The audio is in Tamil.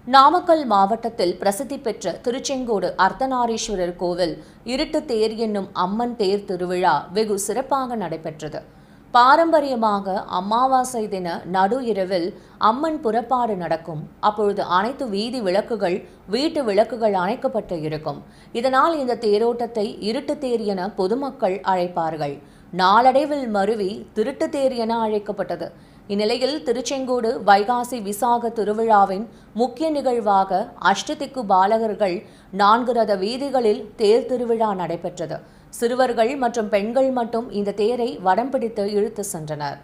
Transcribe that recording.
நாமக்கல் மாவட்டத்தில் பிரசித்தி பெற்ற திருச்செங்கோடு அர்த்தநாரீஸ்வரர் கோவில் இருட்டு தேர் என்னும் அம்மன் தேர் திருவிழா வெகு சிறப்பாக நடைபெற்றது. பாரம்பரியமாக அமாவாசை தின நடு இரவில் அம்மன் புறப்பாடு நடக்கும். அப்பொழுது அனைத்து வீதி விளக்குகள், வீட்டு விளக்குகள் அணைக்கப்பட்டு இருக்கும். இதனால் இந்த தேரோட்டத்தை இருட்டு தேர் என பொதுமக்கள் அழைப்பார்கள். நாளடைவில் மருவி திருட்டு தேர் என அழைக்கப்பட்டது. இந்நிலையில் திருச்செங்கோடு வைகாசி விசாக திருவிழாவின் முக்கிய நிகழ்வாக அஷ்டதிக்கு பாலகர்கள் 4 ரத வீதிகளில் தேர் திருவிழா நடைபெற்றது. சிறுவர்கள் மற்றும் பெண்கள் மட்டும் இந்த தேரை வடம் பிடித்து இழுத்து சென்றனர்.